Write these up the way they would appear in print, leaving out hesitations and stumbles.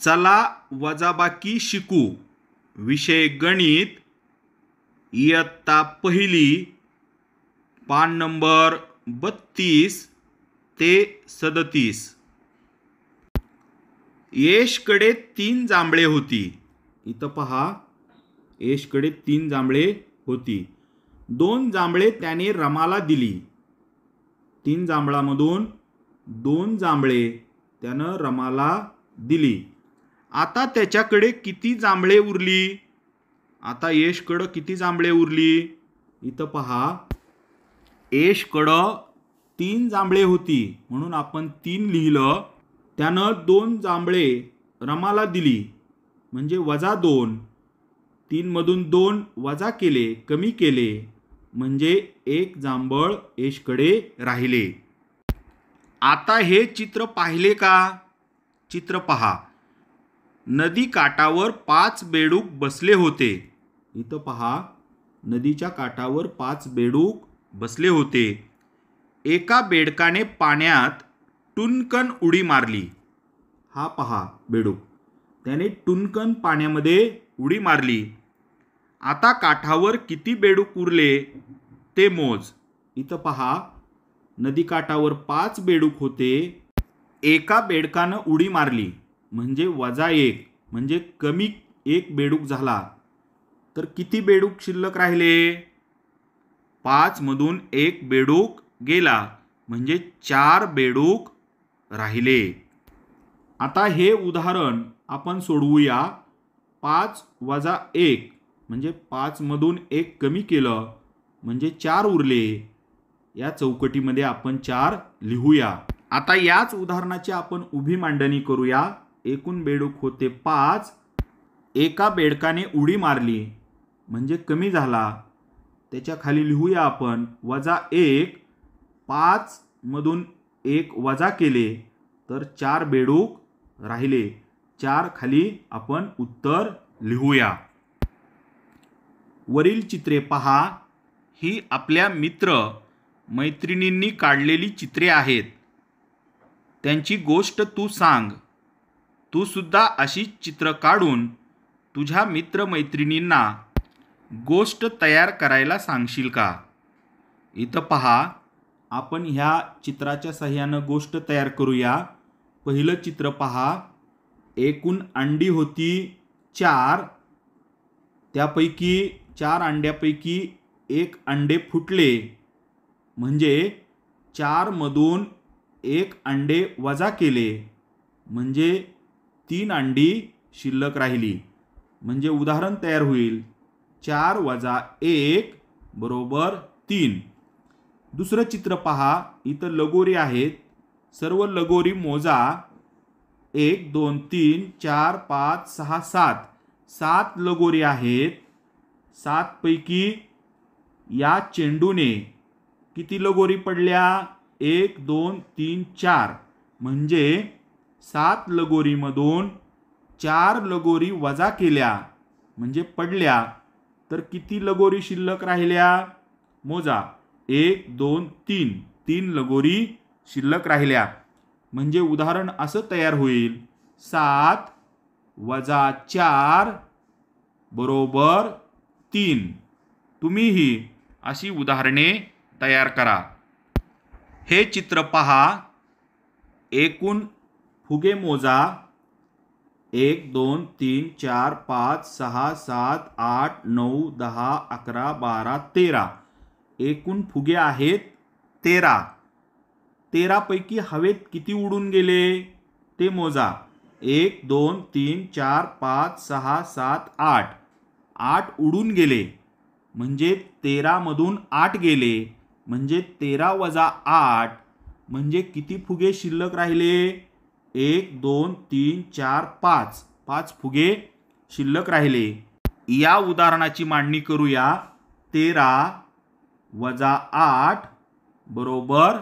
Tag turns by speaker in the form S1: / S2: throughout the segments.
S1: चला वजाबाकी शिकू. विषय गणित, इयत्ता पहिली, पान नंबर 32 ते 37. यशकडे 3 जांभळे होती. इथं पहा, यशकडे 3 जांभळे होती. 2 जांभळे त्याने रमाला दिली. 3 जांभळामधून 2 जांभळे त्यानं रमाला दिली. आता त्याच्याकडे किती जांभळे उरली? आता यशकडं किती जांभळे उरली? इथं पहा, यशकडं 3 जांभळे होती म्हणून आपण 3 लिहिलं. त्यानं 2 जांभळे रमाला दिली म्हणजे -2. 3 मधून 2 वजा केले, कमी केले म्हणजे 1 जांभळ यशकडे राहिले. आता हे चित्र पाहिले का? चित्र पहा. नदी काठावर 5 बेडूक बसले होते. इथं पहा, नदीच्या काठावर 5 बेडूक बसले होते. एका बेडकाने पाण्यात टुनकन उडी मारली. हा पहा बेडूक, त्याने टुनकन पाण्यामध्ये उडी मारली. आता काठावर किती बेडूक उरले ते मोज. इथं पहा, नदी काठावर 5 बेडूक होते. एका बेडकानं उडी मारली म्हणजे -1 म्हणजे कमी 1 बेडूक झाला. तर किती बेडूक शिल्लक राहिले? 5 मधून 1 बेडूक गेला म्हणजे 4 बेडूक राहिले. आता हे उदाहरण आपण सोडवूया. 5 वजा 1 म्हणजे 5 मधून 1 कमी केलं म्हणजे 4 उरले. या चौकटीमध्ये आपण 4 लिहूया. आता याच उदाहरणाची आपण उभी मांडणी करूया. एकूण बेडूक होते 5. एका बेडकाने उडी मारली म्हणजे कमी झाला. त्याच्या खाली लिहूया आपण -1. 5 मधून 1 वजा केले तर 4 बेडूक राहिले. 4 खाली आपण उत्तर लिहूया. वरील चित्रे पहा. ही आपल्या मित्र मैत्रिणींनी काढलेली चित्रे आहेत. त्यांची गोष्ट तू सांग. तू सुद्धा अशी चित्र काढून तुझ्या मित्रमैत्रिणींना गोष्ट तयार करायला सांगशील का? इथं पहा, आपण ह्या चित्राच्या सहाय्यानं गोष्ट तयार करूया. पहिलं चित्र पहा. एकूण अंडी होती 4. त्यापैकी 4 अंड्यापैकी 1 अंडे फुटले म्हणजे 4 मधून 1 अंडे वजा केले म्हणजे 3 अंडी शिल्लक राहिली. म्हणजे उदाहरण तयार होईल 4 वजा 1 बरोबर 3. दुसरं चित्र पहा. इथं लगोरी आहेत. सर्व लगोरी मोजा. 1 2 3 4 5 6 7. 7 लगोरी आहेत. 7 पैकी या चेंडूने किती लगोरी पडल्या? 1 2 3 4 म्हणजे 7 लगोरीमधून 4 लगोरी वजा केल्या म्हणजे पडल्या तर किती लगोरी शिल्लक राहिल्या? मोजा. 1 2 3. 3 लगोरी शिल्लक राहिल्या. म्हणजे उदाहरण असं तयार होईल 7 वजा 4 बरोबर 3. तुम्हीही अशी उदाहरणे तयार करा. हे चित्र पहा. एकूण फुगे मोजा. 1 2 3 4 5 6 7 8 9 10 11 12 13. एकूण फुगे आहेत 13. 13 पैकी हवेत किती उडून गेले ते मोजा. 1 2 3 4 5 6 7 8. 8 उडून गेले म्हणजे 13 मधून 8 गेले म्हणजे 13 वजा 8 म्हणजे किती फुगे शिल्लक राहिले? 1 2 3 4 5. 5 फुगे शिल्लक राहिले. या उदाहरणाची मांडणी करूया. 13 वजा 8 बरोबर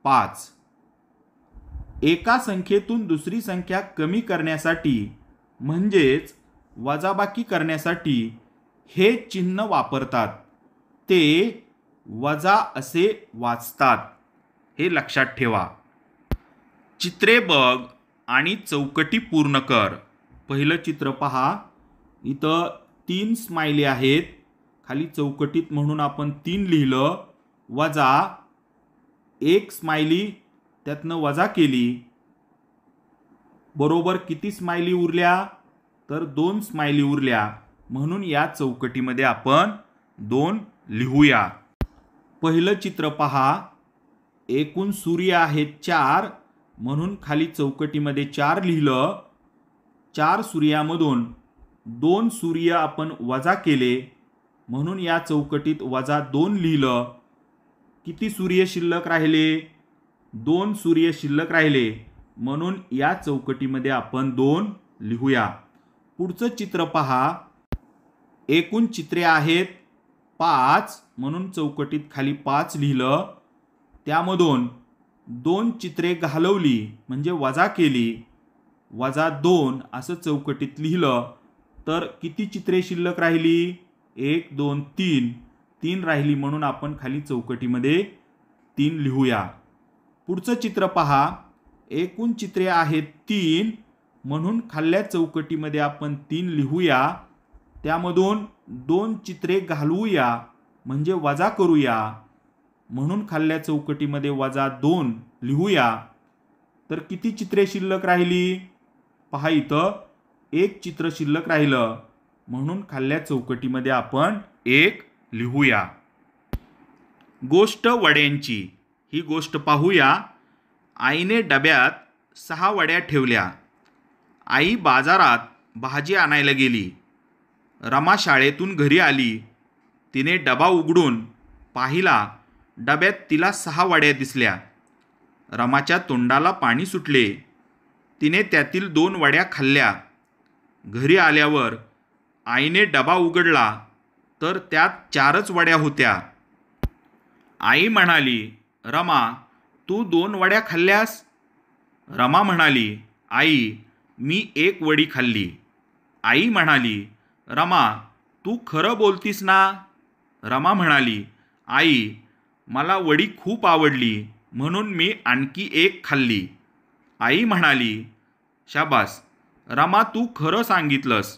S1: 5. एका संख्येतून दुसरी संख्या कमी करण्यासाठी म्हणजेच वजाबाकी करण्यासाठी हे चिन्ह वापरतात. ते वजा असे वाचतात. हे लक्षात ठेवा. चित्रे बघ आणि चौकटी पूर्ण कर. पहिलं चित्र पहा. इथं 3 स्माइली आहेत. खाली चौकटीत म्हणून आपण 3 लिहिलं, वजा 1 स्माइली त्यातनं वजा केली. बरोबर किती स्माइली उरल्या? तर 2 स्माइली उरल्या. म्हणून या चौकटीमध्ये आपण 2 लिहूया. पहिलं चित्र पहा. एकूण सूर्य आहेत 4 म्हणून खाली चौकटीमध्ये 4 लिहिलं. 4 सूर्यामधून 2 सूर्य आपण वजा केले म्हणून या चौकटीत वजा 2 लिहिलं. किती सूर्य शिल्लक राहिले? 2 सूर्य शिल्लक राहिले म्हणून या चौकटीमध्ये आपण 2 लिहूया. पुढचं चित्र पहा. एकूण चित्रे आहेत 5 म्हणून चौकटीत खाली 5 लिहिलं. त्यामधून 2 चित्रे घालवली म्हणजे वजा केली, वजा 2 असं चौकटीत लिहिलं. तर किती चित्रे शिल्लक राहिली? 1 2 3 राहिली म्हणून आपण खाली चौकटीमध्ये 3 लिहूया. पुढचं चित्र पहा. एकूण चित्रे आहेत 3 म्हणून खाल्ल्या चौकटीमध्ये आपण 3 लिहूया. त्यामधून 2 चित्रे घालवूया म्हणजे वजा करूया म्हणून खाल्ल्या चौकटीमध्ये वजा 2 लिहूया. तर किती चित्रे शिल्लक राहिली? पहा इथं 1 चित्र शिल्लक राहिलं म्हणून खाल्ल्या चौकटीमध्ये आपण 1 लिहूया. गोष्ट वड्यांची. ही गोष्ट पाहूया. आईने डब्यात 6 वड्या ठेवल्या. आई बाजारात भाजी आणायला गेली. रमा शाळेतून घरी आली. तिने डबा उघडून पाहिला. डब्यात तिला 6 वड्या दिसल्या. रमाच्या तोंडाला पाणी सुटले. तिने त्यातील 2 वड्या खाल्ल्या. घरी आल्यावर आईने डबा उघडला तर त्यात 4च वड्या होत्या. आई म्हणाली, रमा, तू 2 वड्या खाल्ल्यास? रमा म्हणाली, आई, मी 1 वडी खाल्ली. आई म्हणाली, रमा, तू खरं बोलतीस ना? रमा म्हणाली, आई, मला वडी खूप आवडली म्हणून मी आणखी 1 खाल्ली. आई म्हणाली, शाबास, रमा, तू खरं सांगितलंस.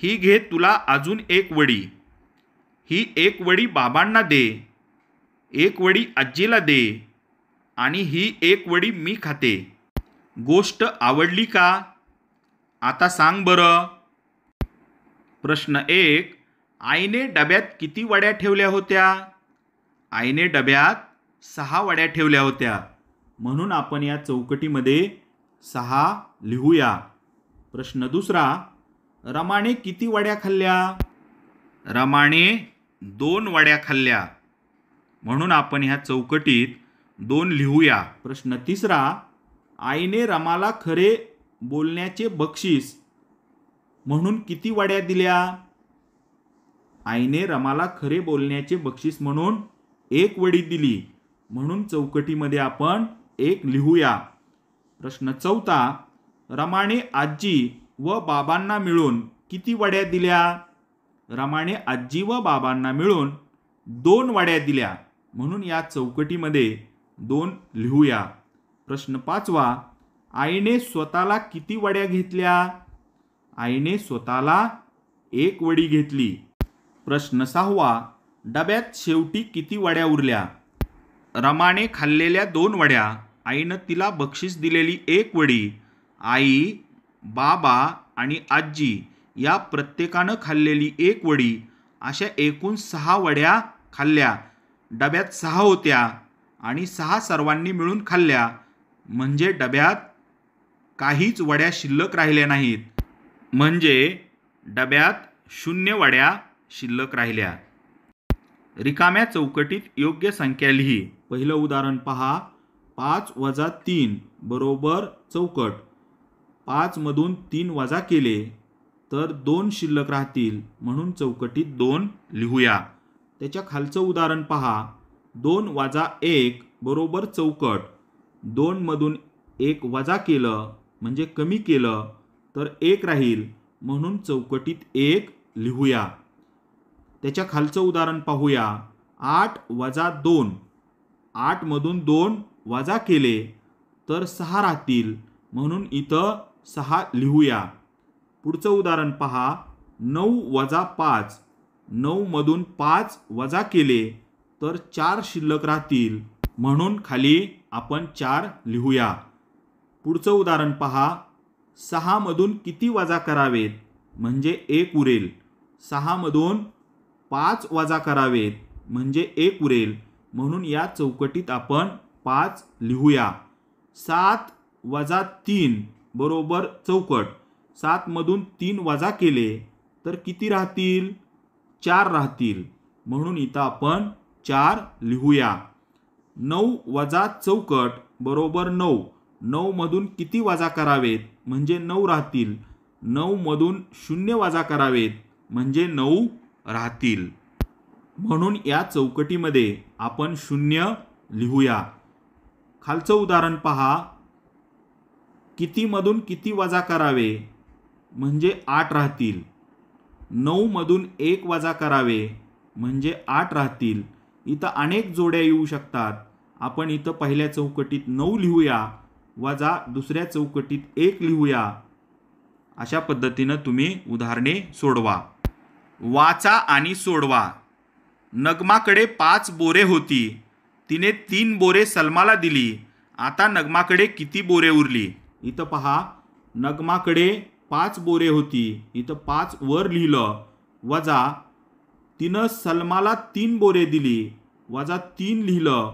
S1: ही घे तुला अजून 1 वडी. ही 1 वडी बाबांना दे, 1 वडी आजीला दे आणि ही 1 वडी मी खाते. गोष्ट आवडली का? आता सांग बरं. प्रश्न 1. आईने डब्यात किती वड्या ठेवल्या होत्या? आईने डब्यात 6 वड्या ठेवल्या होत्या म्हणून आपण या चौकटीमध्ये 6 लिहूया. प्रश्न 2. रमाने किती वड्या खाल्ल्या? रमाने 2 वड्या खाल्ल्या म्हणून आपण ह्या चौकटीत 2 लिहूया. प्रश्न 3. आईने रमाला खरे बोलण्याचे बक्षीस म्हणून किती वड्या दिल्या? आईने रमाला खरे बोलण्याचे बक्षीस म्हणून 1 वडी दिली म्हणून चौकटीमध्ये आपण 1 लिहूया. प्रश्न 4. रमाने आजी व बाबांना मिळून किती वड्या दिल्या? रमाने आजी व बाबांना मिळून 2 वड्या दिल्या म्हणून या चौकटीमध्ये 2 लिहूया. प्रश्न 5. आईने स्वतःला किती वड्या घेतल्या? आईने स्वतःला 1 वडी घेतली. प्रश्न 6. डब्यात शेवटी किती वड्या उरल्या? रमाने खाल्लेल्या 2 वड्या, आईनं तिला बक्षीस दिलेली 1 वडी, आई, बाबा आणि आजी या प्रत्येकानं खाल्लेली 1 वडी अशा एकूण 6 वड्या खाल्ल्या. डब्यात 6 होत्या आणि 6 सर्वांनी मिळून खाल्ल्या म्हणजे डब्यात काहीच वड्या शिल्लक राहिल्या नाहीत. म्हणजे डब्यात 0 वड्या शिल्लक राहिल्या. रिकाम्या चौकटीत योग्य संख्या लिही. पहिलं उदाहरण पहा. 5 वजा 3 बरोबर चौकट. 5 मधून 3 वजा केले तर 2 शिल्लक राहतील म्हणून चौकटीत 2 लिहूया. त्याच्या खालचं उदाहरण पहा. 2 वजा 1 बरोबर चौकट. 2 मधून 1 वजा केलं म्हणजे कमी केलं तर 1 राहील म्हणून चौकटीत 1 लिहूया. त्याच्या खालचं उदाहरण पाहूया. 8 वजा 2. 8 मधून 2 वजा केले तर 6 राहतील म्हणून इथं 6 लिहूया. पुढचं उदाहरण पहा. 9 वजा 5. 9 मधून 5 वजा केले तर 4 शिल्लक राहतील, म्हणून खाली आपण 4 लिहूया. पुढचं उदाहरण पहा. 6 मधून किती वजा करावेत म्हणजे 1 उरेल. 6 मधून 5 वजा करावेत म्हणजे 1 उरेल, म्हणून या चौकटीत आपण 5 लिहूया. 7 वजा 3 बरोबर चौकट. 7 मधून 3 वजा केले तर किती राहतील? 4 राहतील, म्हणून इथं आपण 4 लिहूया. 9 वजा चौकट बरोबर 9. 9 मधून किती वजा करावेत म्हणजे 9 राहतील. 9 मधून 0 वजा करावेत म्हणजे 9 राहतील, म्हणून या चौकटीमध्ये आपण 0 लिहूया. खालचं उदाहरण पहा. किती मधून किती वजा करावे म्हणजे 8 राहतील. 9 मधून 1 वजा करावे म्हणजे 8 राहतील. इथं अनेक जोड्या येऊ शकतात. आपण इथं पहिल्या चौकटीत 9 लिहूया, वजा दुसऱ्या चौकटीत 1 लिहूया. अशा पद्धतीनं तुम्ही उदाहरणे सोडवा. वाचा आणि सोडवा. नगमाकडे 5 बोरे होती. तिने 3 बोरे सलमाला दिली. आता नगमाकडे किती बोरे उरली? इथं पहा, नगमाकडे 5 बोरे होती. इथं 5 वर लिहिलं, वजा तिनं सलमाला 3 बोरे दिली, वजा 3 लिहिलं.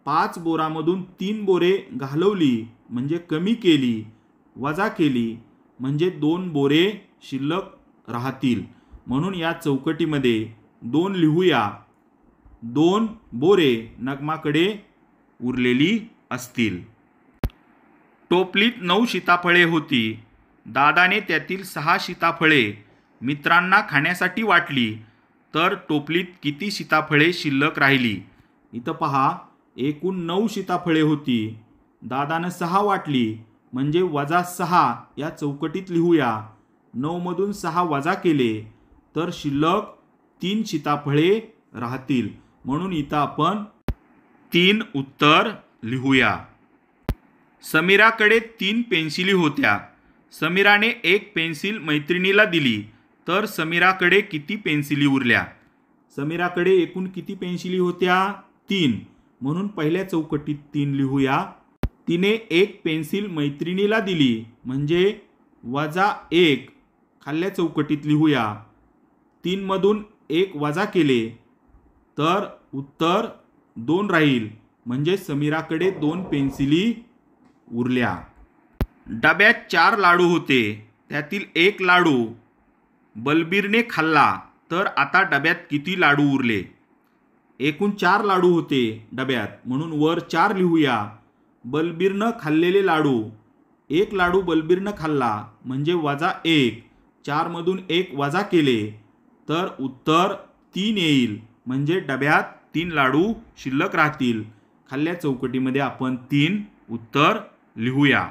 S1: 5 बोरामधून 3 बोरे घालवली म्हणजे कमी केली, वजा केली म्हणजे 2 बोरे शिल्लक राहतील, म्हणून या चौकटीमध्ये 2 लिहूया. 2 बोरे नगमाकडे उरलेली असतील. टोपलीत 9 सीताफळे होती. दादाने त्यातील 6 सीताफळे मित्रांना खाण्यासाठी वाटली, तर टोपलीत किती सीताफळे शिल्लक राहिली? इथं पहा, एकूण 9 सीताफळे होती. दादानं 6 वाटली म्हणजे वजा 6 या चौकटीत लिहूया. 9 मधून 6 वजा केले तर शिल्लक 3 सीताफळे राहतील, म्हणून इथं आपण 3 उत्तर लिहूया. समीराकडे 3 पेन्सिली होत्या. समीराने 1 पेन्सिल मैत्रिणीला दिली, तर समीराकडे किती पेन्सिली उरल्या? समीराकडे एकूण किती पेन्सिली होत्या? 3, म्हणून पहिल्या चौकटीत 3 लिहूया. तिने 1 पेन्सिल मैत्रिणीला दिली म्हणजे वजा 1 खाल्ल्या चौकटीत लिहूया. 3 मधून 1 वजा केले तर उत्तर 2 राहील, म्हणजे समीराकडे 2 पेन्सिली उरल्या. डब्यात 4 लाडू होते. त्यातील 1 लाडू बलबीरने खाल्ला, तर आता डब्यात किती लाडू उरले? एकूण 4 लाडू होते डब्यात, म्हणून वर 4 लिहूया. बलबीरनं खाल्लेले लाडू, 1 लाडू बलबीरनं खाल्ला म्हणजे वजा 1. 4 मधून 1 वजा केले तर उत्तर 3 येईल, म्हणजे डब्यात 3 लाडू शिल्लक राहतील. खाल्ल्या चौकटीमध्ये आपण 3 उत्तर लिहूया.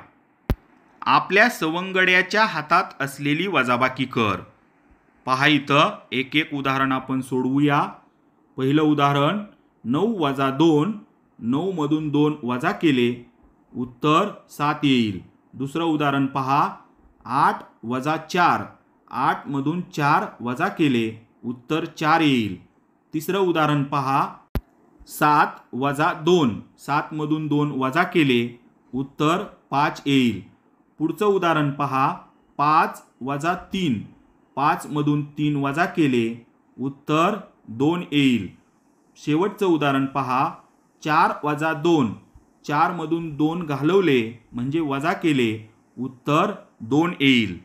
S1: आपल्या सवंगड्याच्या हातात असलेली वजाबाकी कर. पहा, इथं एक एक उदाहरण आपण सोडवूया. पहिलं उदाहरण, 9 वजा 2. 9 मधून 2 वजा केले, उत्तर 7 येईल. दुसरं उदाहरण पहा, 8 वजा 4. 8 मधून 4 वजा केले, उत्तर 4 येईल. तिसरं उदाहरण पहा, 7 वजा 2. 7 मधून 2 वजा केले, उत्तर 5 येईल. पुढचं उदाहरण पहा, 5 वजा 3. 5 मधून 3 वजा केले, उत्तर 2 येईल. शेवटचं उदाहरण पहा, 4 वजा 2. 4 मधून 2 घालवले म्हणजे वजा केले, उत्तर 2 येईल.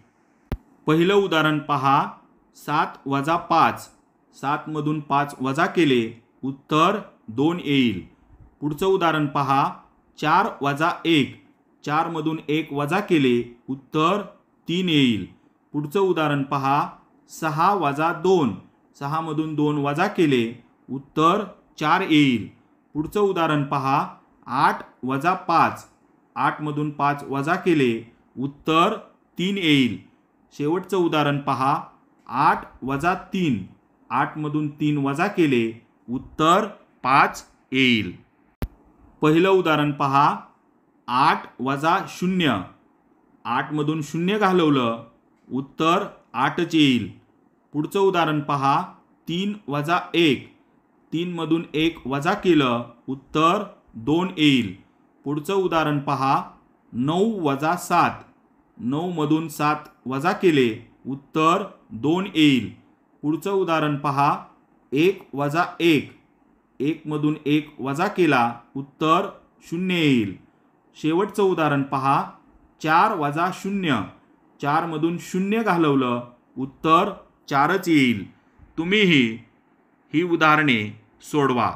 S1: पहिलं उदाहरण पहा, 7 वजा 5. 7 मधून 5 वजा केले, उत्तर 2 येईल. पुढचं उदाहरण पहा, 4 वजा 1. 4 मधून 1 वजा केले, उत्तर 3 येईल. पुढचं उदाहरण पहा, 6 वजा 2. 6 मधून 2 वजा केले, उत्तर 4 येईल. पुढचं उदाहरण पहा, 8 वजा 5. 8 मधून 5 वजा केले, उत्तर 3 येईल. शेवटचं उदाहरण पहा, 8 वजा 3. 8 मधून 3 वजा केले, उत्तर 5 येईल. पहिलं उदाहरण पहा, 8 वजा 0. 8 मधून 0 घालवलं, उत्तर 8च येईल. पुढचं उदाहरण पहा. 3 वजा 1. 3 मधून 1 वजा केलं, उत्तर 2 येईल. पुढचं उदाहरण पहा. 9 वजा 7. 9 मधून 7 वजा केले, उत्तर 2 येईल. पुढचं उदाहरण पहा. 1 वजा 1. 1 मधून 1 वजा केला, उत्तर 0 येईल. शेवटचं उदाहरण पहा. 4 वजा 0. 4 मधून 0 घालवलं, उत्तर 4च येईल. तुम्हीही ही उदाहरणे सोडवा.